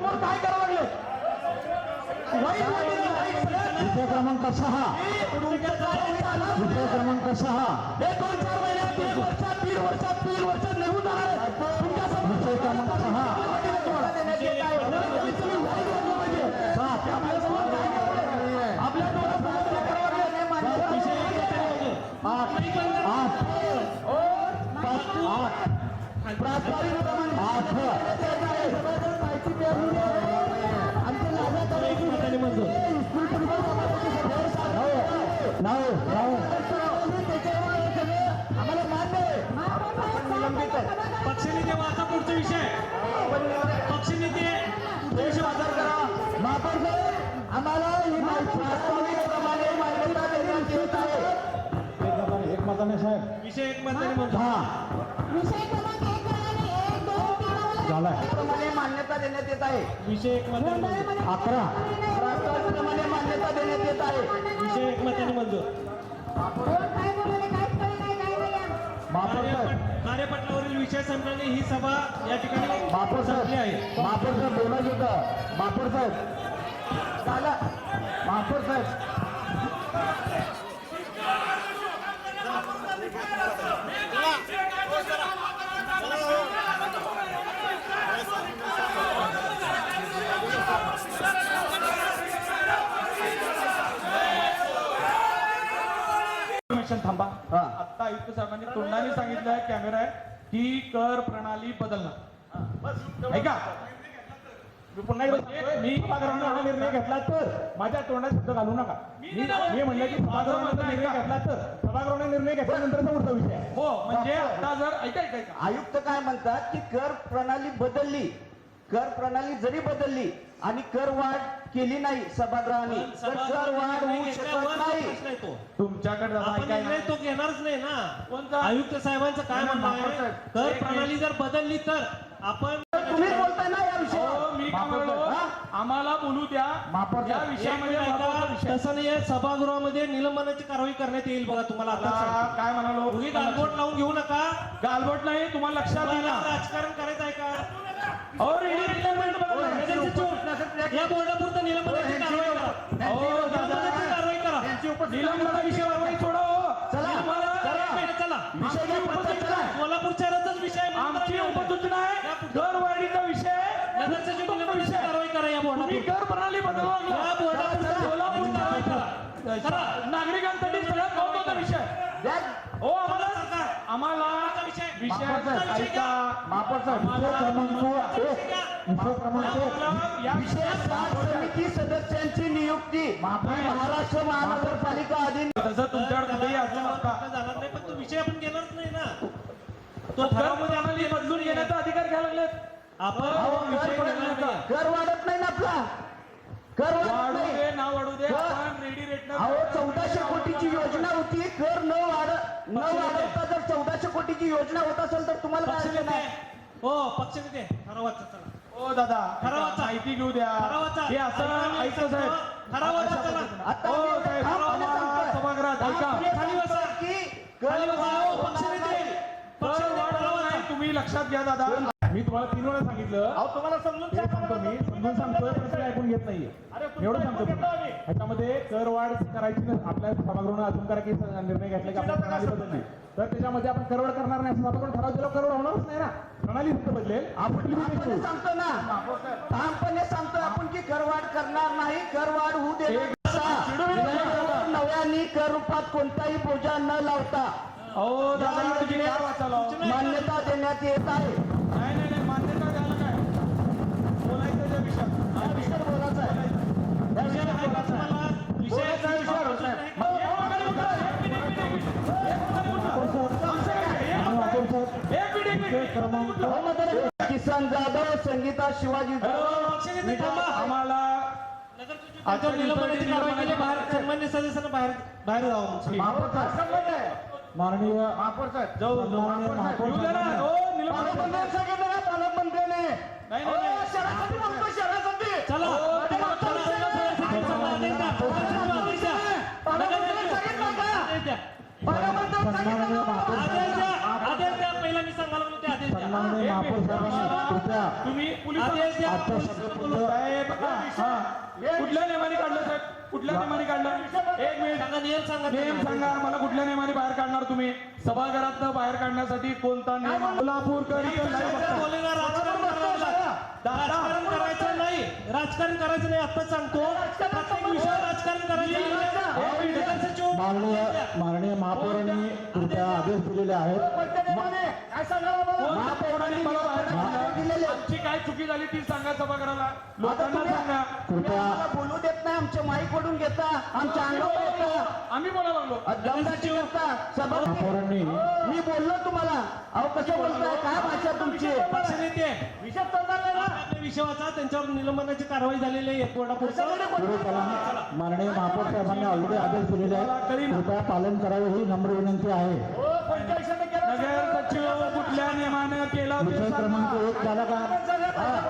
समोर काय करावं लागले? विषय क्रमांक 6 विषय क्रमांक 6 हे 2-4 महिन्यात 1 वर्षात 3 वर्षात निघून जाणार आहे. तुमच्या विषय क्रमांक 6 आपल्या आम्हाला मान्य पक्षनेते वाचा पुढचा विषय पक्षनेते पुढचा विषय वाचा करा. महापौर साहेब आम्हाला ही माहिती प्रमाणे मान्यता देण्यात येत आहे. एक मताने साहेब विषय एक मताने म्हणतो. विषय क्रमांक 1 आणि 1, 2, 3 झालाय. प्रमाणे मान्यता देण्यात येत आहे. विषय एक मताने म्हणतो. 11 प्रमाणे मान्यता देण्यात येत आहे. विषय एक मताने म्हणतो. काय बोलले काहीच कळलं नाही काय नाही. महापौर साहेब कार्यपटलावरील विषय संपल्याने ही सभा या ठिकाणी महापौर संपली साहेब आहे. महापौर साहेब बोलायचं होतं. महापौर साहेब झालं. महापौर साहेब थांबा. आता आयुक्त साहेबांनी तोंडाने सांगितलं कॅमेरा आहे की कर प्रणाली बदलणार. ऐका पुन्हा मी सभागृहाने निर्णय घेतला तर माझ्या तोंडात शब्द घालू नका. मी म्हणलं की सभागृहाने निर्णय घेतला तर सभागृहाने निर्णय घेतल्यानंतरचा पुढचा विषय आहे. हो म्हणजे आता जर ऐका आयुक्त काय म्हणतात की कर प्रणाली बदलली, कर प्रणाली जरी बदलली आणि कर वाढ केली नाही सभागृहाने तर कर वाढ होऊ शकत नाही. तुमच्याकडे निर्णय तो घेणारच नाही ना. आयुक्त साहेबांचं काय म्हणणं आहे, कर प्रणाली जर बदलली तर आपण तुम्ही बोलताय ना या विषयावर. मी काय म्हणलो, आम्हाला बोलू द्या या विषयामध्ये. तसं नाही आहे, सभागृहामध्ये निलंबनाची कारवाई करण्यात येईल बघा. तुम्हाला आता काय म्हणालो, तुम्ही गालबोट लावून घेऊ नका. गालबोट नाही तुम्हाला लक्षात येईल ना. राजकारण करायचं आहे का? और निलंबन या बोर्डापुरतं निलंबनाची कारवाई करा. निलंबनाची कारवाई करा. निलंबना विषयावर सोडा. चला चला विषय घ्या, पद्धत चला. सोलापूर शहराचाच विषय आहे. आमची उपसूचना आहे दरवाढीचा विषय. नगरसेवक निलंबनाची कारवाई करा. या तुम्ही बोर्डापुरतं कर प्रणाली बदलवा या बोर्डापुरतं सोलापूर कारवाई करा. करा. नागरिकांसाठी सगळ्यात महत्वाचा विषय. हो आम्हाला विषय ऐका. महापौर साहेब विषय क्रमांक 1 या विशेष समिती सदस्यांची नियुक्ती महाराष्ट्र महानगरपालिका अधिनियम. तसं तुमच्याकडे कुठेही असं नसता. जाणार नाही, पण तो विषय आपण घेणारच नाही ना. तो ठरावामध्ये आम्हाला बदलून घेण्याचा अधिकार घ्यायला लागलेत. आपण विषय घेणार नाही. कर वाढत नाही ना आपला. कर वाढत वाढू नाही. दे ना वाढू दे, आपण रेडी रेट अहो 1400 कोटीची योजना होती. कर न वाढवता जर 1400 कोटीची योजना होत असेल तर तुम्हाला काय अडचण आहे? हो पक्षनेते ठरावाचा चला. ओ दादा ठरावाचा. माहिती घेऊ द्या. ठरावाचा. हे असं ऐकतो साहेब. ठरावाचा चला. आता हो मी साहेब, ठामपणे सांगतोय. सभागृहात ऐका. खाली बसा. की खाली कर बसा. वाढ हो, पक्षनेते. कर वाढवणार नाही. तुम्ही लक्षात घ्या दादा. मी तुम्हाला 3 वेळा सांगितलं. अहो तुम्हाला समजून हे सांगतो मी समजून सांगतोय पण तुम्ही ऐकून घेत नाहीये. एवढं सांगतो मी. ह्याच्यामध्ये कर वाढ करायची नाही. आपल्या सभागृहाने अजून करा की निर्णय घेतला की आपण प्रणाली बदलली तर त्याच्यामध्ये आपण करवाढ करणार नाही. असं आपण ठराव दिला करवाढ होणारच नाही ना. प्रणाली फक्त बदलेल. आपण ठामपणे सांगतो ना, ठामपणे सांगतोय आपण की करवाढ करणार नाही. करवाढ होऊ दे. नव्याने कर रूपात कोणताही बोजा न लावता अहो दादा तुम्ही काय वाचायला? मान्यता देण्यात येत आहे. नाही नाही नाही, मान्यता द्यायला काय बोलायचं त्या विषयात. या विषयावर बोलायचं आहे. या विषयावर बोलायचं आहे. बोलायचा विषयावर होत नाही. किसन जाधव, संगीता शिवाजी पक्षनेते थांबा. आम्हाला आता निलंबनाची कारवाई केली. बाहेर सन्मान्य सदस्यांना बाहेर बाहेर जावं. माननीय महापौर साहेब सन्माननीय महापौर येऊ द्या ना. साहेब हो, निलंबन. पालकमंत्र्यांनी सांगितलं ना, पालकमंत्र्याने नाही, नाही. शहरासाठी सांगतो, शहरासाठी. चला पालकमंत्र्यांनी सांगितलं का? पालकमंत्र्यांनी सांगितलं का? आदेश द्या. पहिला मी सांगायला लागलो ते आदेश द्या. सन्माननीय महापौर साहेबांनी कृपया कृपया तुम्ही पोलीस आदेश द्या. आजच्या सभेपुरतं साहेब कुठल्या नियमाने काढलं साहेब कुठल्या नियमाने काढलं एक मिनिट सांगा नियम सांगा नियम सांगा मला कुठल्या नियमाने बाहेर काढणार तुम्ही सभागृहात बाहेर काढण्यासाठी कोणता नियम कोल्हापूरकर इथं live बघताय. बोलेगा राजकारण करायला. राजकारण करायचं नाही राजकारण करायचं नाही आता सांगतो प्रत्येक विषयावर राजकारण करायचं नाही. नगरसचिव माननीय महापौरांनी कृपया आदेश दिलेले आहेत महापौरांनी मला बाहेर काढलं. आमची काय चुकी झाली ती सांगा सभागृहाला लोकांना सांगा कृपया आम्हाला बोलू देत नाही आमच्या माईक कडून घेता आमच्या अंगावर येता आम्ही बोलायला लागलो दमदाटी करता सभापती महापौरांनी मी बोललो तुम्हाला अहो कसं बोलताय काय भाषा तुमची पक्षनेते आपल्या विषयाचा त्यांच्यावर निलंबनाची कारवाई झालेली आहे कोर्टापुरतं. पुढे चला माननीय महापौर साहेबांनी ऑलरेडी आदेश दिलेले आहेत कृपया पालन करावे ही नम्र विनंती आहे नगर सचिव कुठल्या नियमानं केला ते विषय सांगा. क्रमांक 1 झाला का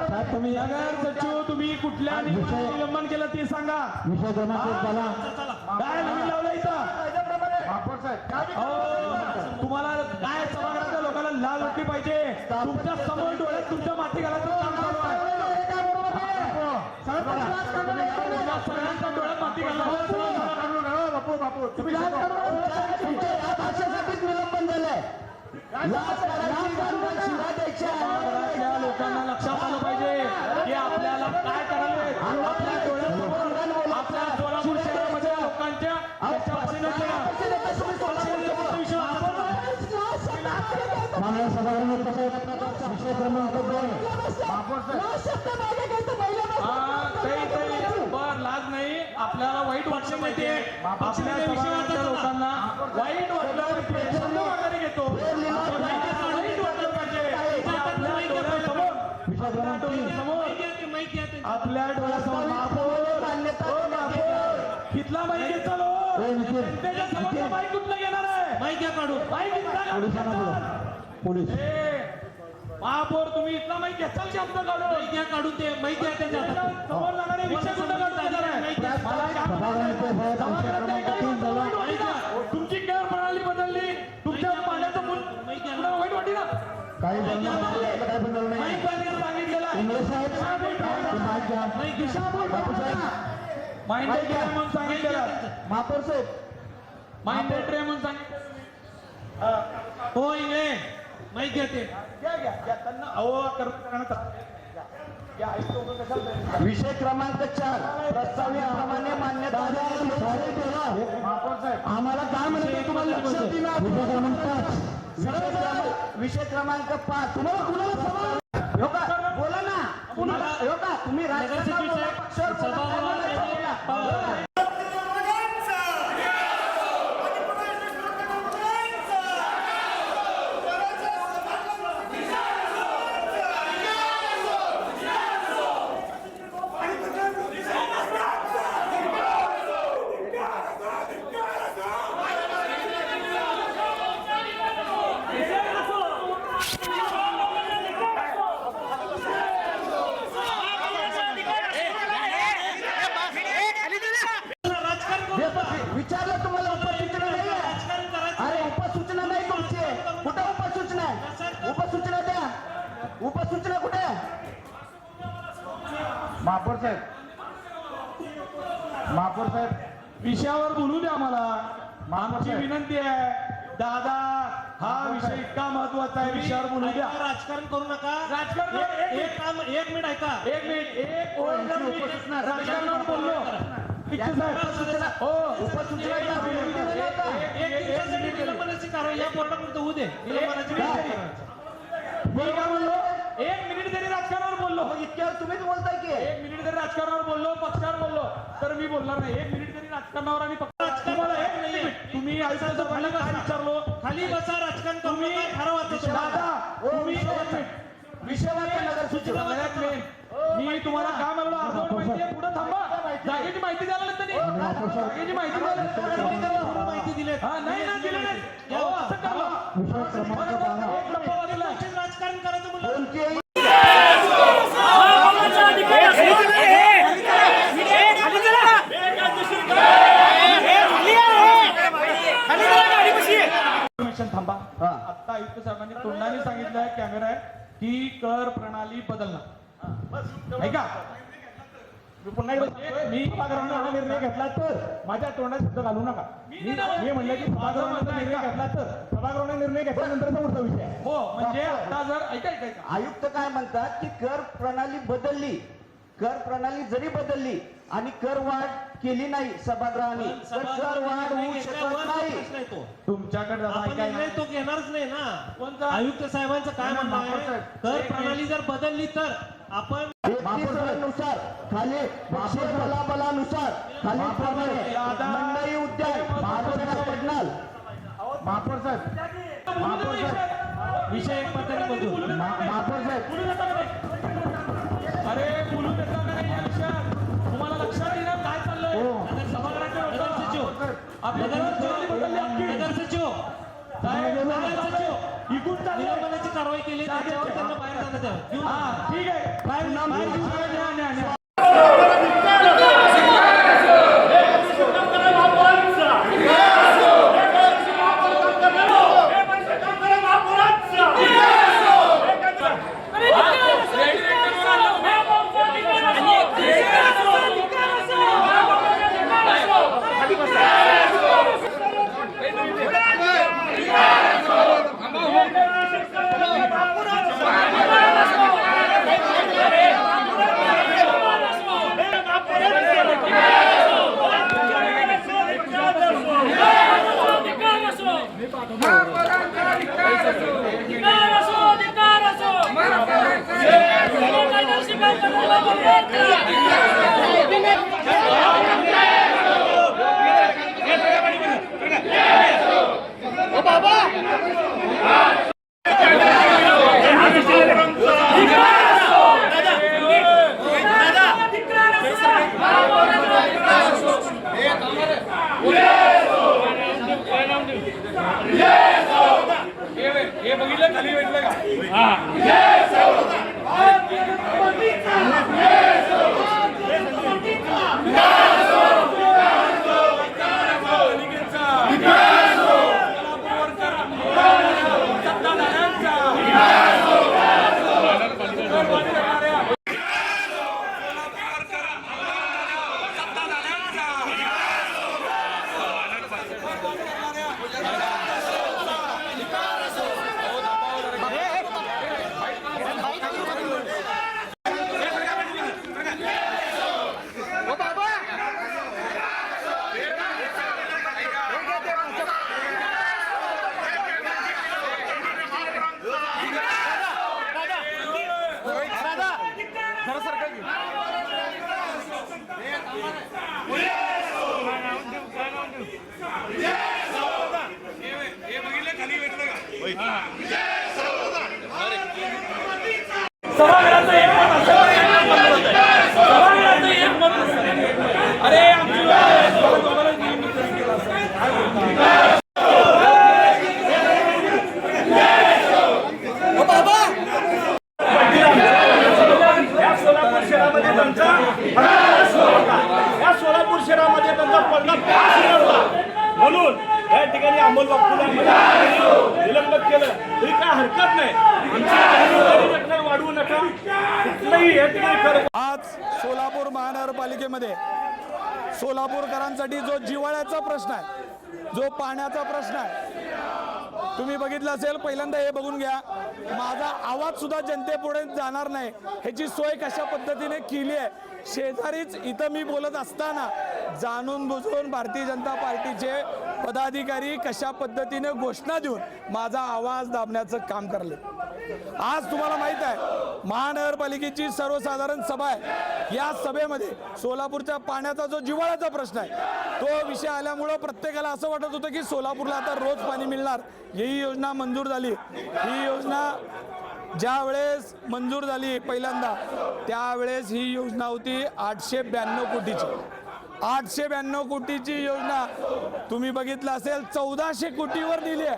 साहेब तुम्ही नगर सचिव तुम्ही कुठल्या नियमानं उल्लंघन केलं ते सांगा विषय क्रमांक 1 झाला काय नवीन लावलं इथं तुम्हाला काय सभागृहाच्या लोकांना लाल वाटली पाहिजे तुमच्या समोर डोळ्यात तुमच्या माती घालायचं काम चालू आहे तुमच्या सगळ्यांच्या डोळ्यात माती घालायचं तुमच्या या भाषेसाठीच निलंबन झालंय लाच करायची, शिव्या द्यायच्या. सभागृहातल्या लोकांना लक्षात आलं पाहिजे की आपल्याला काय करायला आपल्या डोळ्यासमोर आपल्या सोलापूर शहरामध्ये लोकांच्या त्याच्यापासून माननीय सभागृह विषय क्रमांक 2 बर लाज नाही आपल्याला वाईट वाटलं पाहिजे आपल्या सभागृहातल्या लोकांना वाईट वाटलं पाहिजे शब्द वगैरे घेतो वाईट वाटलं पाहिजे की आपल्या डोळ्यासमोर विषय क्रमांक 3 आपल्या डोळ्यासमोर कितला माहिती घेतलो त्याच्या समोरचा माईक कुठला घेणार आहे माहिती घ्या काढून माईक पोलिसांना बोला पोलीस महापौर तुम्ही इथला माईक घेताल की आमचं काढून माहिती घ्या काढून ते माहिती घ्या त्यांच्या हातात. समोर जाणारे विषय कुठला काढून देणार आहे? मला काय सभागृहाचे साहेब विषय क्रमांक 3 झाला तुमची कर प्रणाली बदलली तुमच्या पाण्याचं पुन्हा वाईट वाटी ना काही बोलणार नाही, काही बोलणार नाही माईक बंद सांगितलेलं आहे इंग्लिश साहेब ते माईक घ्या बापू साहेब माइंडेड रे म्हणून सांगितलेलं आहे. महापौर साहेब माइंडेड रे म्हणून सांगितलं हो इंगळे माहिती घ्या ते घ्या त्यांना अहो कर्मचाऱ्यांना घ्या ऐकतो का कशाला विषय क्रमांक 4 प्रस्तावितप्रमाणे मान्यता महापौर साहेब आम्हाला काय म्हणते तुम्हाला लक्षात येईना. विषय क्रमांक विषय क्रमांक 5 तुम्हाला बोला ना पुन्हा तुम्ही राजकारणावर बोला, पक्षावर बोला, काय बोला. राजकारण करू नका. विचारलं तुम्हाला उपसूचना नाही आहे? राजकारण करायचं अरे उपसूचना नाही तुमची कुठं उपसूचना आहे उपसूचना द्या उपसूचना कुठे आहे? महापौर साहेब महापौर साहेब विषयावर बोलू द्या मला आमची साहेब. विनंती आहे दादा हा विषय इतका महत्वाचा आहे विषयावर बोलू द्या ऐका, राजकारण करू नका राजकारण एक मिनिट ऐका एक मिनिट एक ओळ जर मी राजकारणावर बोललो पिक्चर साहेब हो उपसूचना द्या. एक दिवसासाठी निलंबनाची कारवाई या कोर्टापुरतं होऊ दे निलंबनाची कारवाई. मी काय बोललो एक मिनिट जरी राजकारणावर बोललो मग इतक्यावर तुम्हीच बोलताय की एक मिनिट जरी राजकारणावर बोललो पक्षावर बोललो तर मी बोलणार नाही एक मिनिट जरी राजकारणावर आणि तुम्हाला एक मिनिट तुम्ही आयुष्याचं पहिलं काय विचारलो खाली बसा राजकारण करू तुम्ही नका ठरवा दादा तुम्ही एक मिनिट विषयावर नगर सूचना सगळ्यात मेन मी तुम्हाला काय म्हणलो अर्धवट माहिती आहे पुढे थांबा जागेची माहिती द्यायला लागतं नाही जागेची माहिती द्यायला माहिती दिली हा नाही ना दिलं नाही अहो, असं करा विषय क्रमांक 12 एक डब्बा वाजला राजकारण करायचं म्हणलं कोणत्याही थांबा हा. आता आयुक्त साहेबांनी तोंडाने सांगितलं आहे कॅमेरा आहे की कर प्रणाली बदलणार ऐका मी पुन्हा एकदा सांगतोय, मी सभागृहाने हा निर्णय घेतला तर माझ्या तोंडात शब्द घालू नका. मी म्हणलं की सभागृहाने निर्णय घेतला तर सभागृहाने निर्णय घेतल्यानंतरचा पुढचा विषय आहे. हो म्हणजे आता जर ऐका आयुक्त काय म्हणतात की कर प्रणाली बदलली, कर प्रणाली जरी बदलली आणि कर वाढ केली नाही सभागृहाने तर कर वाढ होऊ शकत नाही. तुमच्याकडे जरा आपण ऐकायला- निर्णय तो घेणारच नाही ना. कोणता? आयुक्त साहेबांचं काय म्हणणं आहे, कर प्रणाली जर बदलली तर आपण 31 नुसार खाली बलाबलानुसार खाली मंडई उद्यान महाराष्ट्र पडणार. महापौर साहेब, महापौर साहेब, विषय एक पद्धतीने बदलू. महापौर साहेब, अरे बोलू देता का नाही या विषयात? तुम्हाला लक्षात येणार काय चाललंय? आता सभागृहाच्या नगर सचिव, आपल्या नगर सचिव, इकून चाललंय. निलंबनाची कारवाई केली त्याच्यावर त्यांना बाहेर जाण्यात यावं. घेऊन हा, ठीक आहे. बाहेर न्या. सोलापूर शहरामध्ये त्यांचा पडला म्हणून या ठिकाणी अंमल बापूला निलंबित केलं तरी काय हरकत नाही. आमची वाढवू नका कुठलंही या ठिकाणी. आज सोलापूर महानगरपालिकेमध्ये सोलापूरकरांसाठी जो जिव्हाळ्याचा प्रश्न आहे, जो पाण्याचा प्रश्न आहे, तुम्ही बघितलं असेल. पहिल्यांदा हे बघून घ्या, माझा आवाज सुद्धा जनतेपुढे जाणार नाही ह्याची सोय कशा पद्धतीने केली आहे. शेजारीच इथं मी बोलत असताना जाणून बुजून भारतीय जनता पार्टीचे पदाधिकारी कशा पद्धतीने घोषणा देऊन माझा आवाज दाबण्याचं काम करले. आज तुम्हाला माहित आहे महानगरपालिकेची सर्वसाधारण सभा आहे. या सभेमध्ये सोलापूरच्या पाण्याचा जो जिव्हाळ्याचा प्रश्न आहे तो विषय आल्यामुळं प्रत्येकाला असं वाटत होतं की सोलापूरला आता रोज पाणी मिळणार. ही योजना मंजूर झाली. ही योजना ज्या वेळेस मंजूर झाली पहिल्यांदा त्यावेळेस ही योजना होती 892 कोटीची. 892 कोटीची योजना तुम्ही बघितलं असेल 1400 कोटीवर दिली आहे.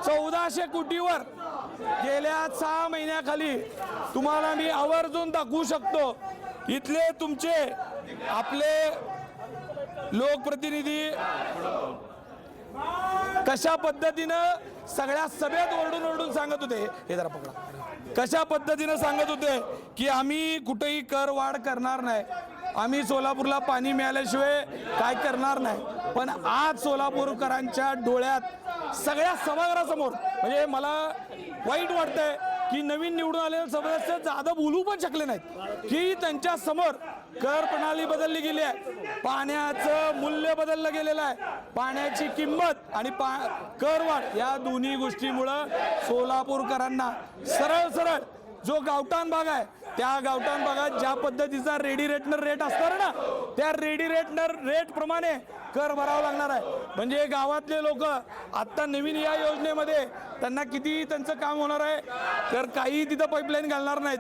1400 कोटीवर गेल्या 6 महिन्याखाली तुम्हाला मी आवर्जून दाखवू शकतो. इथले तुमचे आपले लोकप्रतिनिधी कशा पद्धतीनं सगळ्या सभेत ओरडून सांगत होते. हे जरा पकडा. कशा पद्धतीनं सांगत होते की आम्ही कुठेही कर वाढ करणार नाही, आम्ही सोलापूरला पाणी मिळाल्याशिवाय काय करणार नाही. पण आज सोलापूरकरांच्या डोळ्यात सगळ्या सभागृहासमोर म्हणजे मला वाईट वाटतंय की नवीन निवडून आलेले सदस्य जादा बोलू पण शकले नाहीत की त्यांच्या समोर कर प्रणाली बदलली गेली आहे, पाण्याचं मूल्य बदललं गेलेलं आहे, पाण्याची किंमत आणि करवाढ या दोन्ही गोष्टीमुळं सोलापूरकरांना सरळ सरळ जो गावठाण भाग आहे त्या गावठाण भागात ज्या पद्धतीचा रेडी रेटनर रेट असणार ना त्या रेडी रेटनर रेट प्रमाणे कर भरावा लागणार आहे. म्हणजे गावातले लोक आता नवीन या योजनेमध्ये त्यांना किती त्यांचं काम होणार आहे तर काही तिथं पाईपलाईन घालणार नाहीत,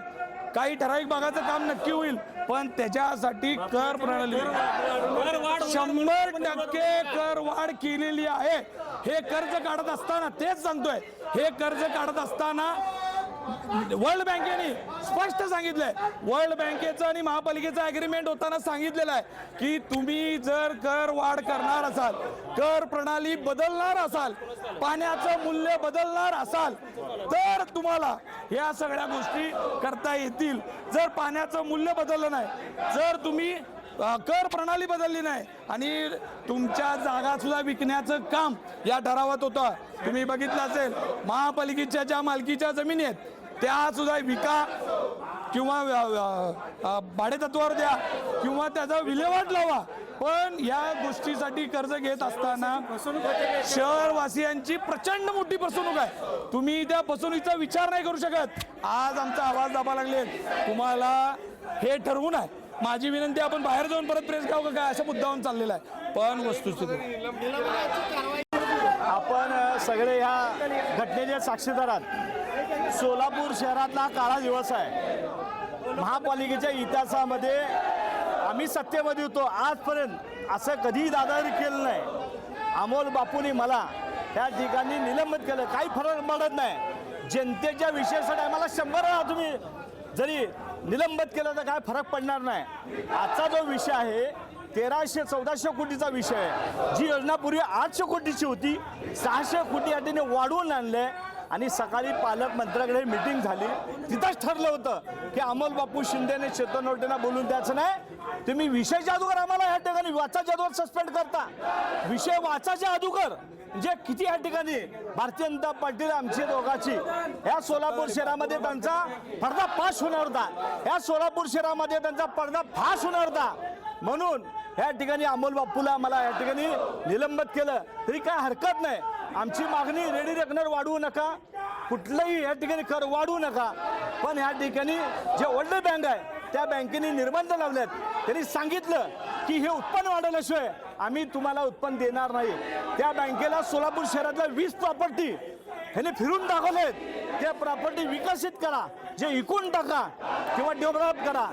काही ठराविक भागाचं काम नक्की होईल पण त्याच्यासाठी कर प्रणाली 100% कर वाढ केलेली आहे. हे कर्ज काढत असताना तेच सांगतोय, हे कर्ज काढत असताना वर्ल्ड बँकेने स्पष्ट सांगितलंय, वर्ल्ड बँकेचं आणि महापालिकेचं अग्रीमेंट होताना सांगितलेलं आहे की तुम्ही जर कर वाढ करणार असाल, कर प्रणाली बदलणार असाल, पाण्याचं मूल्य बदलणार असाल तर तुम्हाला या सगळ्या गोष्टी करता येतील. जर पाण्याचं मूल्य बदललं नाही, जर तुम्ही कर प्रणाली बदलली नाही आणि तुमच्या जागा सुद्धा विकण्याचं काम या ठरावात होतं. तुम्ही बघितलं असेल महापालिकेच्या ज्या मालकीच्या जमिनी आहेत त्या सुद्धा विका किंवा भाडे तत्वावर द्या किंवा त्याचा विल्हेवाट लावा. पण या गोष्टीसाठी कर्ज घेत असताना शहरवासियांची प्रचंड मोठी फसवणूक आहे. तुम्ही त्या फसवणुकीचा विचार नाही करू शकत. आज आमचा आवाज दाबा लागले, तुम्हाला हे ठरवून आहे. माझी विनंती आपण बाहेर जाऊन परत प्रेस गाव काय अशा मुद्द्यावरून चाललेला आहे. पण वस्तुस्थिती आपण सगळे ह्या घटनेचे साक्षीदार आहात. सोलापूर शहरातला काळा दिवस आहे. महापालिकेच्या इतिहासामध्ये आम्ही सत्तेमध्ये होतो, आजपर्यंत असं कधीही दादागिरी केलं नाही. अमोल बापूंनी मला त्या ठिकाणी निलंबित केलं, काही फरक पडत नाही. जनतेच्या विषयासाठी आम्हाला 100 वेळा तुम्ही जरी निलंबित केलं तर काय फरक पडणार नाही. आजचा जो विषय आहे 1300-1400 कोटीचा विषय आहे. जी योजना पूर्वी 800 कोटीची होती 600 कोटी या ठिकाणी वाढवून आणले. आणि सकाळी पालकमंत्र्याकडे मीटिंग झाली, तिथंच ठरलं होतं की अमोल बापू शिंदेने शेतनोटेंना बोलून द्यायचं नाही. तुम्ही विषय जादूगर आम्हाला या ठिकाणी वाचाच्या अगोदर सस्पेंड करता. विषय वाचाच्या अगोदर जे किती या ठिकाणी भारतीय जनता पार्टी आमची दोघांची या सोलापूर शहरामध्ये त्यांचा पर्दाफाश होणार होता, या सोलापूर शहरामध्ये त्यांचा पर्दाफाश होणार होता. म्हणून या ठिकाणी अमोल बापूला मला या ठिकाणी निलंबित केलं तरी काय हरकत नाही. आमची मागणी रेडी रेकनर वाढवू नका, कुठलंही या ठिकाणी कर वाढवू नका. पण या ठिकाणी जे वर्ल्ड बँक आहे त्या बँकेने निर्बंध लावलेत. त्यांनी सांगितलं की हे उत्पन्न वाढवल्याशिवाय आम्ही तुम्हाला उत्पन्न देणार नाही. त्या बँकेला सोलापूर शहरातल्या 20 प्रॉपर्टी ह्याने फिरून दाखवलेत. त्या प्रॉपर्टी विकसित करा, जे विकून टाका किंवा डेव्हलप करा.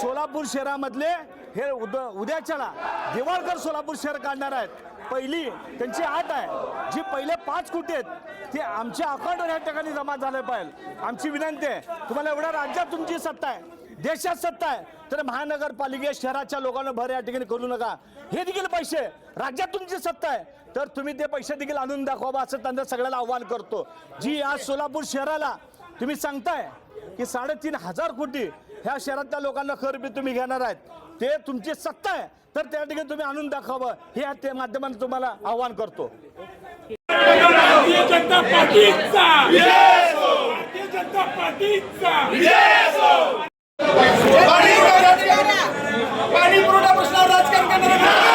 सोलापूर शहरामधले हे उद्याच्याला दिवाळकर सोलापूर शहर काढणार आहेत. पहिली त्यांची आट आहे, जी पहिले 5 कोटी आहेत ते आमच्या अकाउंटवर या ठिकाणी जमा झाले पाहिजे. आमची विनंती आहे, तुम्हाला एवढ्या राज्यात तुमची सत्ता आहे, देशात सत्ता आहे, तर महानगरपालिके शहराच्या लोकांना भर या ठिकाणी करू नका. हे देखील पैसे राज्यात तुमची सत्ता आहे तर तुम्ही ते पैसे देखील आणून दाखवा असं त्यांना सगळ्याला आव्हान करतो. जी आज सोलापूर शहराला तुम्ही सांगताय की 3,500 कोटी ह्या शहरातल्या लोकांना कर बी तुम्ही घेणार आहेत, ते तुमची सत्ता आहे तर त्या ठिकाणी तुम्ही आणून दाखवावं हे या माध्यमातून तुम्हाला आव्हान करतो. भारतीय जनता पार्टीचा भारतीय जनता पार्टीचा पाणी पुरवठा प्रश्नावर राजकारण करणारा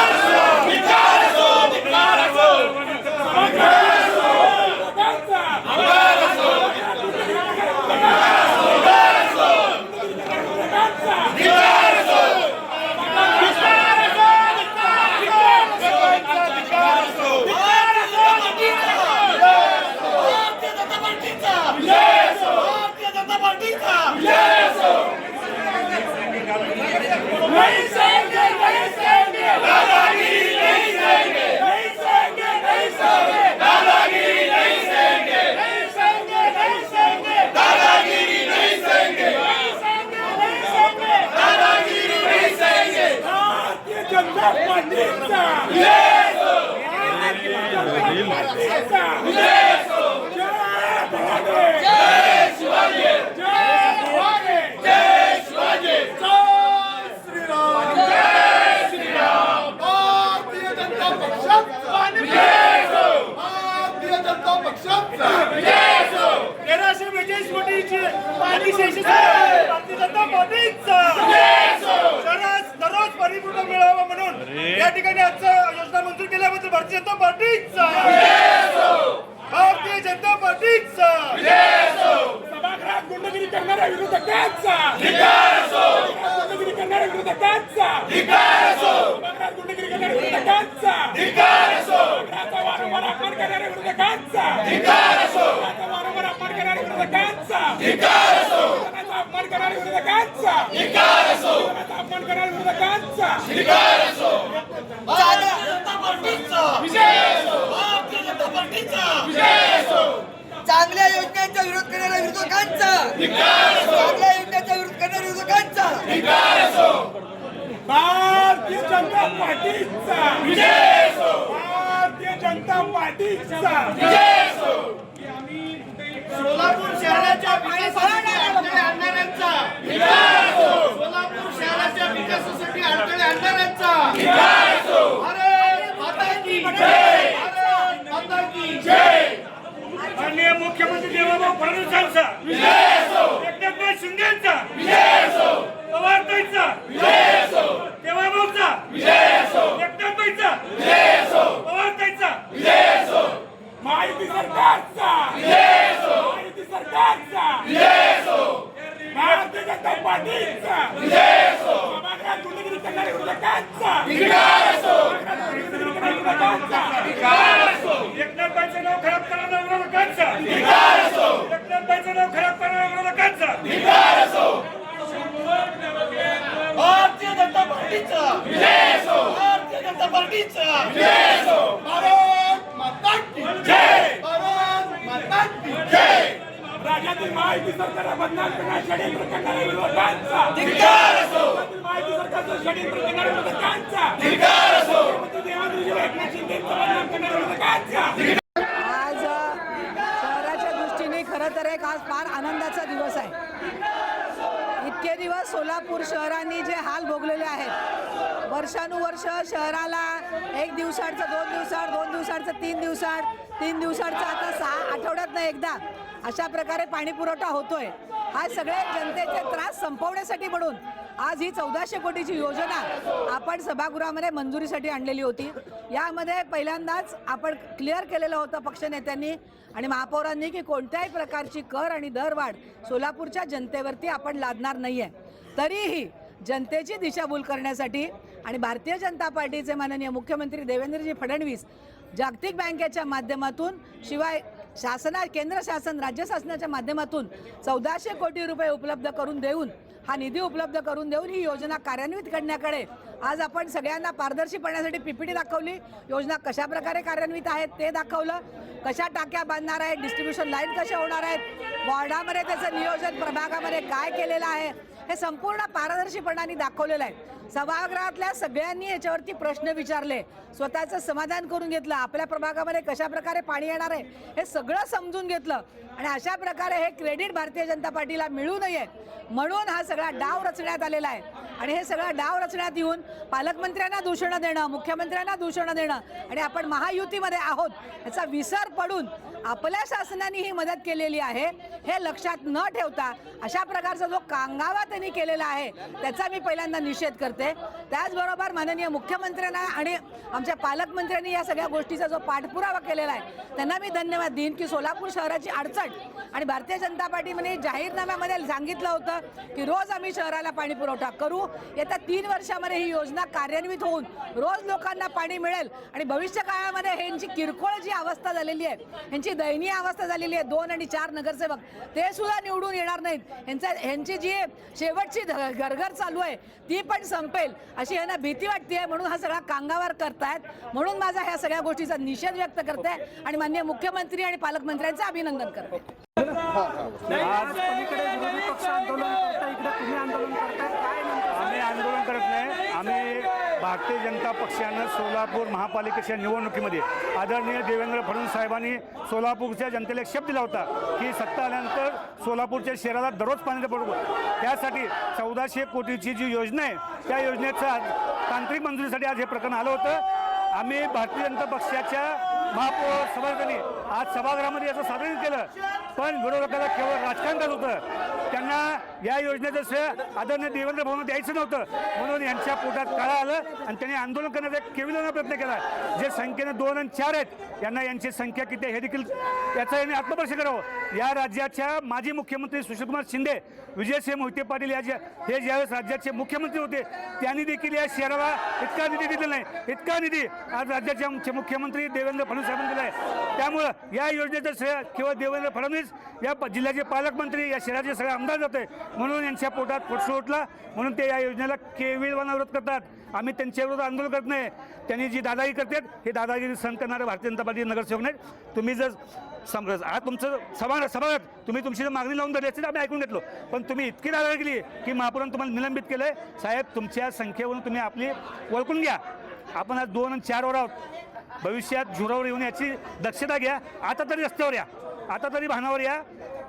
Yes! भारतीय जनता पार्टीचा भारतीय जनता पार्टीचा सभागृहात गुंडगिरी करणाऱ्या विरोधकांचा गुंडगिरी करणाऱ्या विरोधकांचा सभागृहात गुंडगिरी करणाऱ्या विरोधकांचा सभागृहाचा वारंवार अपमान करणाऱ्या विरोधकांचा सभागृहाचा वारंवार अपमान करणाऱ्या विरोधकांचा सदनाचा अपमान करणाऱ्या विरोधकांचा सदनाचा अपमान करणाऱ्या विरोधकांचा भारतीय जनता पार्टीचा भारतीय जनता पार्टीचा चांगल्या योजनांचा विरोध करणाऱ्या विरोधकांचा चांगल्या योजनांचा विरोध करणाऱ्या विरोधकांचा भारतीय जनता पार्टीचा भारतीय जनता पार्टीचा सोलापूर शहराच्या विकासासाठी अडथळे आणणाऱ्यांचा सोलापूर शहराच्या विकासासाठी अडथळे आणणाऱ्यांचा भारत माता की जय भारत माता की जय माननीय मुख्यमंत्री देवेंद्र फडणवीसांचा एकनाथ शिंदेचा पवारताईचा देवाभाऊचा एकनाथबाईचा पवारताईचा महायुती सरकारचा महायुती सरकारचा भारतीय जनता पार्टीचा सभागृहात गुंडगिरी करणाऱ्या विरोधकांचा एकनाथबाईंचं नाव खराब करणाऱ्या विरोधकांचा एकनाथबाईंचं नाव खराब करणाऱ्या विरोधकांचा भारतीय जनता पार्टीचा भारतीय जनता पार्टीचा भारत माता की जय भारत माता की जय राज्यातील महायुती सरकारला बदनाम करणाऱ्या षडयंत्र करणाऱ्या विरोधकांचा राज्यातील महायुती सरकारचं षडयंत्र करणाऱ्या विरोधकांचा मुख्यमंत्री देवेंद्रजी एकनाथ शिंदेंचं बदनाम करणाऱ्या विरोधकांचा आज शहराच्या दृष्टीने खरं तर एक आज फार आनंदाचा दिवस आहे. इतके दिवस सोलापूर शहरांनी जे हाल भोगलेले आहेत, वर्षानुवर्ष शहराला एक दिवसाचं 2 दिवसाड 2 दिवसाचं 3 दिवसाड 3 दिवसाचं आता 6 आठवड्यातनं एकदा अशा प्रकारे पाणी पुरवठा होतोय. हा सगळे जनतेचे त्रास संपवण्यासाठी म्हणून आज ही 1400 कोटीची योजना आपण सभागृहामध्ये मंजुरीसाठी आणलेली होती. यामध्ये पहिल्यांदाच आपण क्लिअर केलेलं होतं पक्षनेत्यांनी आणि महापौरांनी की कोणत्याही प्रकारची कर आणि दरवाढ सोलापूरच्या जनतेवरती आपण लादणार नाहीये. तरीही जनतेची दिशाभूल करण्यासाठी आणि भारतीय जनता पार्टीचे माननीय मुख्यमंत्री देवेंद्रजी फडणवीस जागतिक बँकेच्या माध्यमातून शिवाय केंद्र शासन राज्य शासनाच्या माध्यमातून 1400 कोटी रुपये उपलब्ध करून देऊन हा निधी उपलब्ध करून देऊन ही योजना कार्यान्वित करण्याकडे आज आपण सगळ्यांना पारदर्शीपणासाठी पीपीटी दाखवली. योजना कशा प्रकारे कार्यान्वित आहेत ते दाखवलं, कशा टाक्या बांधणार आहेत, डिस्ट्रीब्युशन लाईन कशा होणार आहेत, वॉर्डामध्ये त्याचं नियोजन प्रभागामध्ये काय केलेलं आहे हे संपूर्ण पारदर्शीपणाने दाखवलेलं आहे. सभागृहातल्या सगळ्यांनी याच्यावरती प्रश्न विचारले, स्वतःचं समाधान करून घेतलं, आपल्या प्रभागामध्ये कशा प्रकारे पाणी येणार आहे हे सगळं समजून घेतलं आणि अशा प्रकारे हे क्रेडिट भारतीय जनता पार्टीला मिळू नये म्हणून हा सगळा डाव रचण्यात आलेला आहे. आणि हे सगळं डाव रचण्यात येऊन पालकमंत्र्यांना दूषणं देणं, मुख्यमंत्र्यांना दूषणं देणं आणि आपण महायुतीमध्ये आहोत याचा विसर पडून आपल्या शासनाने ही मदत केलेली आहे हे लक्षात न ठेवता अशा प्रकारचा जो कांगावा त्यांनी केलेला आहे त्याचा मी पहिल्यांदा निषेध करते. त्याचबरोबर माननीय मुख्यमंत्र्यांना आणि आमच्या पालकमंत्र्यांनी या सगळ्या गोष्टीचा जो पाठपुरावा केलेला आहे त्यांना मी धन्यवाद देईन की सोलापूर शहराची अडचण आणि भारतीय जनता पार्टीने जाहीरनाम्यामध्ये सांगितलं होतं की रोज आम्ही शहराला पाणी पुरवठा करू. येत्या 3 वर्षामध्ये ही योजना कार्यान्वित होऊन रोज लोकांना पाणी मिळेल आणि भविष्य काळामध्ये ह्यांची किरकोळ जी अवस्था झालेली आहे, ह्यांची दयनीय अवस्था झालेली आहे, 2 आणि 4 नगरसेवक ते सुद्धा निवडून येणार नाहीत. ह्यांची जी शेवटची घरघर चालू आहे ती पण संपेल अशी यांना भीती वाटते म्हणून हा सगळा कांगावार करतायत. म्हणून माझा ह्या सगळ्या गोष्टीचा निषेध व्यक्त करते आणि माननीय मुख्यमंत्री आणि पालकमंत्र्यांचं अभिनंदन करते. आम्ही आंदोलन करत नाही. आम्ही भारतीय जनता पक्षानं सोलापूर महापालिकेच्या निवडणुकीमध्ये आदरणीय देवेंद्र फडणवीस साहेबांनी सोलापूरच्या जनतेला एक शब्द दिला होता की सत्ता आल्यानंतर सोलापूरच्या शहराला दररोज पाण्याचा पुरवठा. त्यासाठी 1400 कोटीची जी योजना आहे त्या योजनेचं तांत्रिक मंजुरीसाठी आज हे प्रकरण आलं होतं. आम्ही भारतीय जनता पक्षाच्या महापौर सभागृहांनी आज सभागृहामध्ये याचं सादरीकरण केलं पण विरोधकाला केवळ राजकारण होतं. त्यांना या योजनेचं श्रेय आदरणीय देवेंद्र भाऊंना द्यायचं नव्हतं, म्हणून यांच्या पोटात काळा आलं आणि त्यांनी आंदोलन करण्याचा एक केविलवाणा प्रयत्न केला. जे संख्येने 2 आणि 4 आहेत, यांना यांची संख्या किती आहे हे देखील याचा यांनी आत्मपरीक्षण करावं. या राज्याच्या माजी मुख्यमंत्री सुशीलकुमार शिंदे, विजयसिंह मोहिते पाटील हे ज्यावेळेस राज्याचे मुख्यमंत्री होते, त्यांनी देखील या शहराला इतका निधी दिलेला नाही. इतका निधी आज राज्याचे मुख्यमंत्री देवेंद्र फडणवीस साहेबांनी दिला आहे. त्यामुळं या योजनेचं श्रेय केवळ देवेंद्र फडणवीस, या जिल्ह्याचे पालकमंत्री, या शहराचे सगळे आमदार जाते, म्हणून यांच्या पोटात फुटसू उठला, म्हणून ते या योजनेला केविलवाणा विरोध करतात. आम्ही त्यांच्या विरोधात आंदोलन करत नाही. त्यांनी जी दादागिरी करतात हे दादागिरी सहन करणारे भारतीय जनता पार्टी नगरसेवक नाहीत. तुम्ही जर आज तुमचं सभागृहात तुम्ही तुमची जर मागणी लावून धरली असती तर आम्ही ऐकून घेतलो, पण तुम्ही इतकी दादागिरी केली की महापौरांनी तुम्हाला निलंबित केलंय. साहेब, तुमच्या संख्येवरून तुम्ही आपली ओळखून घ्या. आपण आज 2 आणि 4 वर आहोत. भविष्यात झुरावर येऊन याची दक्षता घ्या. आता तरी रस्त्यावर या, आता तरी भानावर या.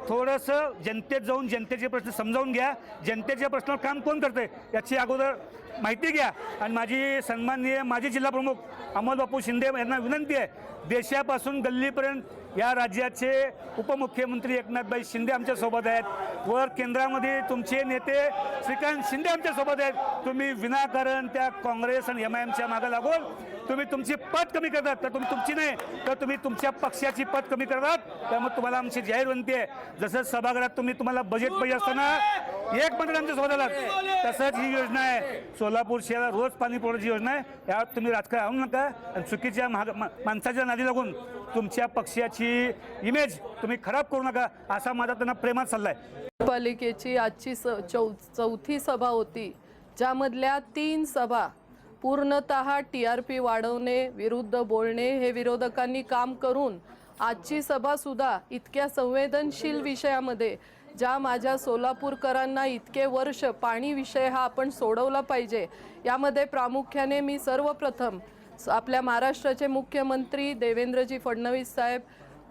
थोडंसं जनतेत जाऊन जनतेचे प्रश्न समजावून घ्या. जनतेच्या प्रश्नावर काम कोण करतंय याची अगोदर माहिती घ्या. आणि माझी सन्माननीय माजी जिल्हा प्रमुख अमोल बापू शिंदे यांना विनंती आहे, देशापासून गल्लीपर्यंत या राज्याचे उपमुख्यमंत्री एकनाथभाई शिंदे आमच्यासोबत आहेत. वर केंद्रामध्ये तुमचे नेते श्रीकांत शिंदे आमच्यासोबत आहेत. तुम्ही विनाकारण त्या काँग्रेस आणि MIMच्या मागे लागून तुम्ही तुमची पत कमी करतात, तर तुम्ही तुमची नाही तर तुम्ही तुमच्या पक्षाची पत कमी करतात. त्यामुळे तुम्हाला आमची जाहीर विनंती आहे, जसं सभागृहात तुम्हाला बजेट पाहिजे असताना एक मंत्री आमच्यासोबत आलात, तसंच ही योजना आहे. सोलापूर शहरात रोज पाणी पुरवठ्याची योजना आहे. यात तुम्ही राजकारण आणू नका आणि चुकीच्या माणसाच्या नादी लागून तुमच्या पक्षाची इमेज तुम्ही खराब करू नका, असा माझा त्यांना प्रेमात सल्ला आहे. पालिकेची आजची चौथी सभा होती, ज्यामधल्या 3 सभा पूर्णतः TRP वाढवणे विरुद्ध बोलणे हे विरोधकांनी काम करून आजची सभासुद्धा इतक्या संवेदनशील विषयामध्ये, ज्या माझ्या सोलापूरकरांना इतके वर्ष पाणी विषय हा आपण सोडवला पाहिजे, यामध्ये प्रामुख्याने मी सर्वप्रथम आपल्या महाराष्ट्राचे मुख्यमंत्री देवेंद्रजी फडणवीस साहेब,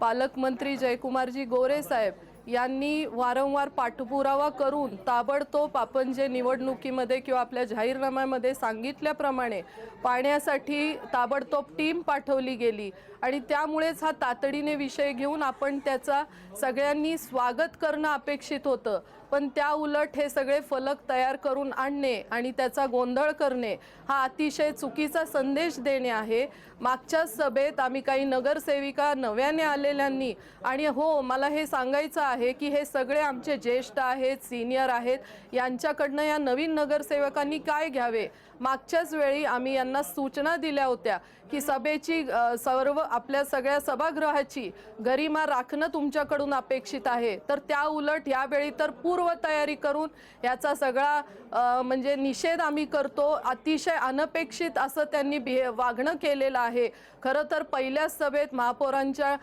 पालकमंत्री जयकुमारजी गोरे साहेब यांनी वारंवार पाठपुरावा करून ताबडतोब आपण जे निवडणुकीमध्ये किंवा आपल्या जाहीरनाम्यामध्ये सांगितल्याप्रमाणे पाण्यासाठी ताबडतोब टीम पाठवली गेली आणि त्यामुळेच हा तातडीने विषय घेऊन आपण त्याचा सगळ्यांनी स्वागत करणं अपेक्षित होतं. पण त्या उलट हे सगळे फलक तयार करून आणणे आणि त्याचा गोंधळ करणे हा अतिशय चुकीचा संदेश देणे आहे. मागच्याच सभेत आम्ही काही नगरसेविका नव्याने आलेल्यांनी, आणि हो मला हे सांगायचं आहे की हे सगळे आमचे ज्येष्ठ आहेत, सिनियर आहेत, यांच्याकडनं या नवीन नगरसेवकांनी काय घ्यावे. मागच्याच वेळी आम्ही यांना सूचना दिल्या होत्या की सभेची सर्व आपल्या सगळ्या सभागृहाची गरिमा राखणं तुमच्याकडून अपेक्षित आहे, तर त्या उलट यावेळी तर पूर्वतयारी करून याचा सगळा म्हणजे निषेध आम्ही करतो. अतिशय अनपेक्षित असं त्यांनी वागणं केलेलं आहे. खरं तर पहिल्याच सभेत महापौरांच्या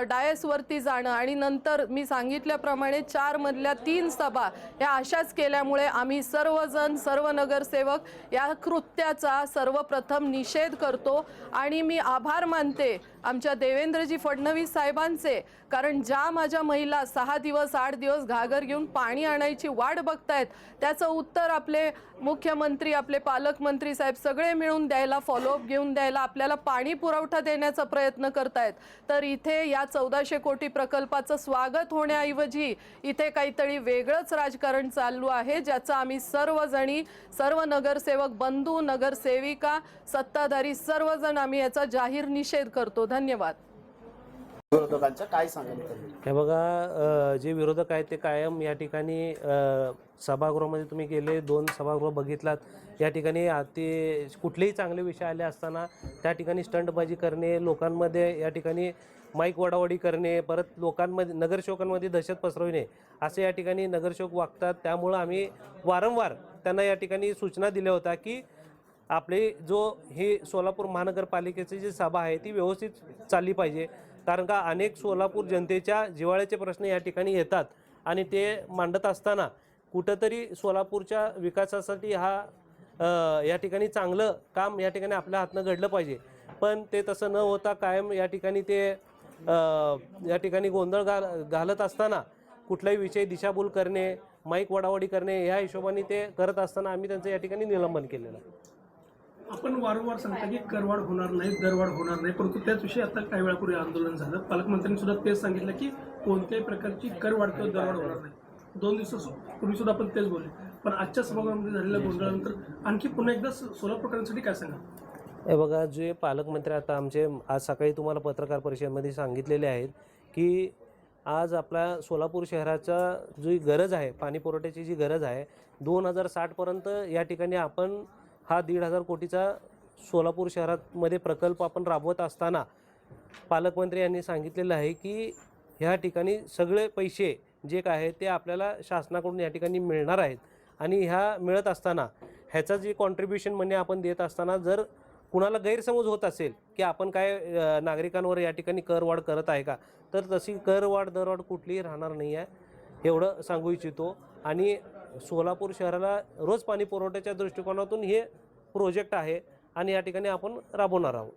डायसवरती जाणं आणि नंतर मी सांगितल्याप्रमाणे 4 मधल्या 3 सभा या अशाच केल्यामुळे आम्ही सर्वजण सर्व नगरसेवक या कृत्याचा सर्वप्रथम निषेध करतो. आणि मी आभार मानते आमच्या देवेंद्रजी फडणवीस साहेबांचे, कारण ज्या माझ्या महिला 6 दिवस 8 दिवस घागर घेऊन पाणी आणायची वाट बघतायत, त्याचं उत्तर आपले मुख्यमंत्री, आपले पालकमंत्री साहेब सगळे मिळून द्यायला, फॉलोअप घेऊन द्यायला, आपल्याला पाणी पुरवठा देण्याचा प्रयत्न करतायत. तर इथे या 1400 कोटी प्रकल्पाचं स्वागत होण्याऐवजी इथे काहीतरी वेगळंच राजकारण चालू आहे, ज्याचा आम्ही सर्वजणी, सर्व नगरसेवक बंधू, नगरसेविका, सत्ताधारी सर्वजण आम्ही याचा जाहीर निषेध करतो. धन्यवाद. विरोधकांचं काय सांगायला हे बघा, जे विरोधक आहेत ते कायम या ठिकाणी सभागृहामध्ये तुम्ही गेले 2 सभागृह बघितलात, या ठिकाणी ते कुठलेही चांगले विषय आले असताना त्या ठिकाणी स्टंटबाजी करणे, लोकांमध्ये या ठिकाणी माईक वडावडी करणे, परत लोकांमध्ये नगरसेवकांमध्ये दहशत पसरविणे असे या ठिकाणी नगरसेवक वागतात. त्यामुळं आम्ही वारंवार त्यांना या ठिकाणी सूचना दिल्या होत्या की आपले ही सोलापूर महानगरपालिकेची जी सभा आहे ती व्यवस्थित चालली पाहिजे, कारण का अनेक सोलापूर जनतेच्या जिव्हाळ्याचे प्रश्न या ठिकाणी येतात आणि ते मांडत असताना कुठंतरी सोलापूरच्या विकासासाठी या ठिकाणी चांगलं काम या ठिकाणी आपल्या हातनं घडलं पाहिजे, पण ते तसं न होता कायम या ठिकाणी ते या ठिकाणी गोंधळ घालत असताना कुठलाही विषय दिशाभूल करणे, माईक वडावडी करणे ह्या हिशोबाने ते करत असताना आम्ही त्यांचं या ठिकाणी निलंबन केलेलं आहे. आपण वारंवार सांगता की करवाढ होणार नाही, दरवाढ होणार नाही, परंतु त्याच विषयी आता काही वेळापूर्वी आंदोलन झालं. पालकमंत्र्यांनी सुद्धा तेच सांगितलं की कोणत्याही प्रकारची करवाढ किंवा दरवाढ होणार नाही. 2 दिवसापूर्वी सुद्धा आपण तेच बोलले, पण आजच्या सभागृहामध्ये झालेल्या गोंधळानंतर आणखी पुन्हा एकदा सोलापूरकरांसाठी काय सांगा? हे बघा, जे पालकमंत्री आता आमचे आज सकाळी तुम्हाला पत्रकार परिषदेमध्ये सांगितलेले आहेत की आज आपल्या सोलापूर शहराचा जी गरज आहे, पाणी पुरवठ्याची जी गरज आहे, 2060पर्यंत या ठिकाणी आपण हा 1,500 कोटीचा सोलापूर शहरामध्ये प्रकल्प आपण राबवत असताना पालकमंत्री यांनी सांगितलेलं आहे की ह्या ठिकाणी सगळे पैसे जे काय आहे ते आपल्याला शासनाकडून या ठिकाणी मिळणार आहेत. आणि ह्या मिळत असताना ह्याचं जे कॉन्ट्रीब्युशन म्हणजे आपण देत असताना जर कुणाला गैरसमज होत असेल की आपण काय नागरिकांवर या ठिकाणी करवाढ करत आहे का, तर तशी करवाढ दरवाढ कुठलीही राहणार नाही आहे, एवढं सांगू इच्छितो. आणि सोलापूर शहराला रोज पाणी पुरवठ्याच्या दृष्टिकोनातून हे प्रोजेक्ट आहे आणि या ठिकाणी आपण राबवणार आहोत.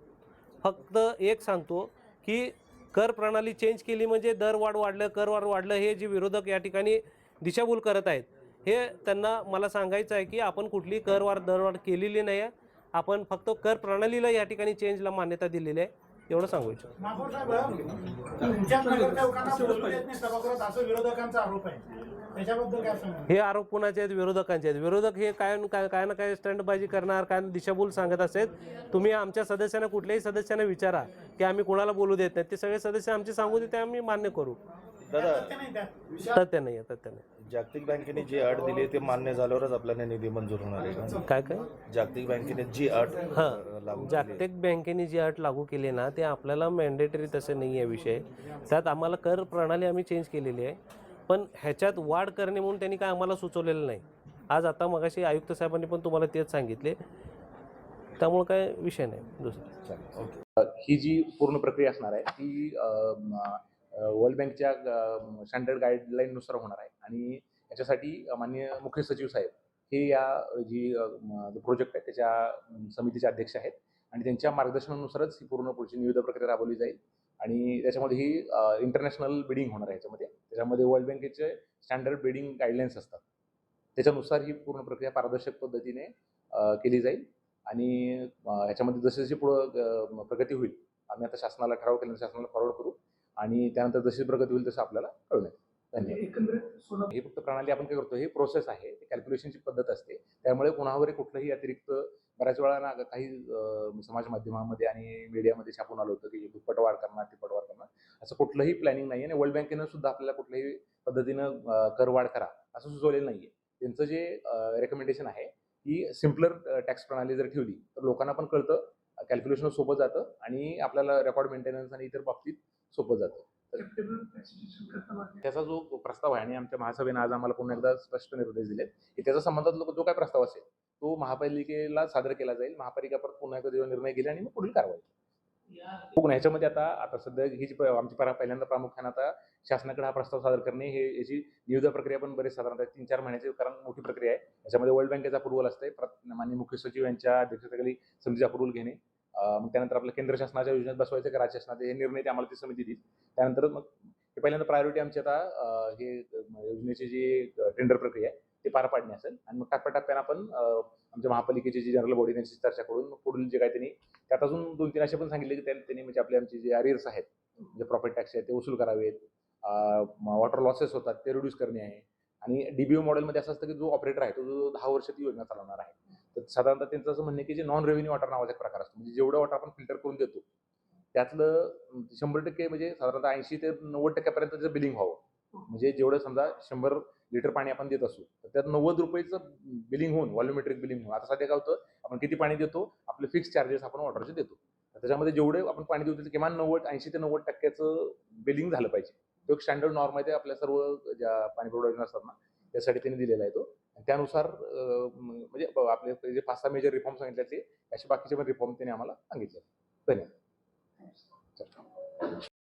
फक्त एक सांगतो की कर प्रणाली चेंज केली म्हणजे दरवाढ वाढलं, करवाढ वाढलं, हे जे विरोधक या ठिकाणी दिशाभूल करत आहेत, हे त्यांना मला सांगायचं आहे की आपण कुठली करवाढ दरवाढ केलेली नाही आहे. आपण फक्त कर प्रणालीला या ठिकाणी चेंजला मान्यता दिलेली आहे, एवढं सांगू इच्छितो. हे आरोप कुणाचे आहेत? विरोधकांचे आहेत. विरोधक हे काय ना काय स्टंटबाजी करणार, काय दिशाभूल सांगत असतात. तुम्ही आमच्या सदस्यांना, कुठल्याही सदस्यांना विचारा की आम्ही कोणाला बोलू देत नाही. ते सगळे सदस्य आमचे सांगू दे, ते आम्ही मान्य करू. तथ्य नाही आहे, तथ्य नाही. जागतिक बँकेने जी अट दिली ते मान्य झाल्यावरच आपल्याला निधी मंजूर होणार आहे का? काय जागतिक बँकेने जी अट लागू जागतिक बँकेने जी अट लागू केली ना, ते आपल्याला मॅन्डेटरी तसं नाही आहे विषय. त्यात आम्हाला कर प्रणाली आम्ही चेंज केलेली आहे, पण ह्याच्यात वाढ करणे म्हणून त्यांनी काय आम्हाला सुचवलेलं नाही. आज आता मगाशी आयुक्त साहेबांनी पण तुम्हाला तेच सांगितले, त्यामुळे काय विषय नाही दुसरा. ही जी पूर्ण प्रक्रिया असणार आहे ती वर्ल्ड बँकच्या स्टँडर्ड गाईडलाईननुसार होणार आहे. आणि याच्यासाठी माननीय मुख्य सचिव साहेब हे या जी प्रोजेक्ट आहे त्याच्या समितीचे अध्यक्ष आहेत आणि त्यांच्या मार्गदर्शनानुसारच ही पूर्ण पुढची निविदा प्रक्रिया राबवली जाईल. आणि त्याच्यामध्ये ही इंटरनॅशनल बिडिंग होणार आहे. त्याच्यामध्ये वर्ल्ड बँकेचे स्टँडर्ड बिडिंग गाईडलाईन्स असतात, त्याच्यानुसार ही पूर्ण प्रक्रिया पारदर्शक पद्धतीने केली जाईल. आणि ह्याच्यामध्ये जसे जशी पुढं प्रगती होईल, आम्ही आता शासनाला ठराव केल्यानंतर शासनाला फॉरवर्ड करू आणि त्यानंतर जशी प्रगती होईल तसं आपल्याला कळवण्यात. धन्यवाद. ही फक्त प्रणाली आपण काय करतो, ही प्रोसेस आहे, कॅल्क्युलेशनची पद्धत असते. त्यामुळे कोणावरही कुठलंही अतिरिक्त बऱ्याच वेळा ना काही समाज माध्यमामध्ये आणि मीडियामध्ये छापून आलं होतं की दुप्पट वाढ करणार, तिप्पट वाढ करणार, असं कुठलंही प्लॅनिंग नाही आहे. आणि वर्ल्ड बँकेनं सुद्धा आपल्याला कुठल्याही पद्धतीनं करवाढ करा असं सुचवलेलं नाही आहे. त्यांचं जे रेकमेंडेशन आहे की सिम्पलर टॅक्स प्रणाली जर ठेवली तर लोकांना पण कळतं, कॅल्क्युलेशन सोपं जातं आणि आपल्याला रेकॉर्ड मेंटेनन्स आणि इतर बाबतीत सोपं जातं. त्याचा जो प्रस्ताव आहे आणि आमच्या महासभेने आज आम्हाला पुन्हा एकदा स्पष्ट निर्देश दिलेत की त्याच्या संबंधात जो काय प्रस्ताव असेल तो महापालिकेला सादर केला जाईल. महापालिका परत पुन्हा एकदा निर्णय घेईल आणि मग पुढील कारवाई. ह्याच्यामध्ये आता सध्या ही जी आमची पहिल्यांदा प्रामुख्याने आता शासनाकडे हा प्रस्ताव सादर करणे, हे याची निविदा प्रक्रिया पण बरेच साधारणतः 3-4 महिन्याची, कारण मोठी प्रक्रिया आहे. याच्यामध्ये वर्ल्ड बँकेचा अप्रुव्हल असते, माननीय मुख्य सचिव यांच्या अध्यक्षतेखाली समितीचा अप्रुव्हल घेणे, मग त्यानंतर आपल्या केंद्र शासनाच्या योजनेत बसवायचं का राज्य शासनाचे, हे निर्णय ते आम्हाला ती समिती देईल. त्यानंतर मग हे पहिल्यांदा प्रायोरिटी आमची आता हे योजनेची जी टेंडर प्रक्रिया आहे ते पार पाडणे असेल. आणि मग टप्प्याटप्प्याने आपण आमच्या महापालिकेची जी जनरल बॉडी त्यांची चर्चा करून मग पुढील जे काय त्यांनी त्यात अजून 2-3 असे पण सांगितले की त्यांनी म्हणजे आपले आमचे जे अरियर्स आहेत, जे प्रॉफिट टॅक्स आहे ते वसूल करावेत, वॉटर लॉसेस होतात ते रिड्यूस करणे आहे. आणि DBO मॉडेलमध्ये असं असतं की जो ऑपरेटर आहे तो जो 10 वर्ष ती योजना चालवणार आहे. तर साधारणतः त्यांचं असं म्हणणं की जे नॉन रेव्हेन्यू वॉटर नावाचा एक प्रकार असतो, म्हणजे जेवढं वॉटर आपण फिल्टर करून देतो त्यातलं 100% म्हणजे साधारणतः 80 ते 90% त्याचं बिलिंग व्हावं. म्हणजे जेवढं समजा 100 लिटर पाणी आपण देत असू तर त्यात 90 रुपयेचं बिलिंग होऊन, व्हॉल्युमेट्रिक बिलिंग होऊन. आता सध्या काय होतं, आपण किती पाणी देतो, आपले फिक्स चार्जेस आपण वॉटरचे देतो, त्याच्यामध्ये जेवढे आपण पाणी देतो किमान 80 ते 90% बिलिंग झालं पाहिजे. तो एक स्टँडर्ड नॉर्म आहे, ते आपल्या सर्व ज्या पाणी पुरवठा योजना असतात ना त्यासाठी त्यांनी दिलेला आहे तो. त्यानुसार म्हणजे आपले जे 5-6 मेजर रिफॉर्म सांगितले ते असे बाकीचे पण रिफॉर्म त्यांनी आम्हाला सांगितले. धन्यवाद.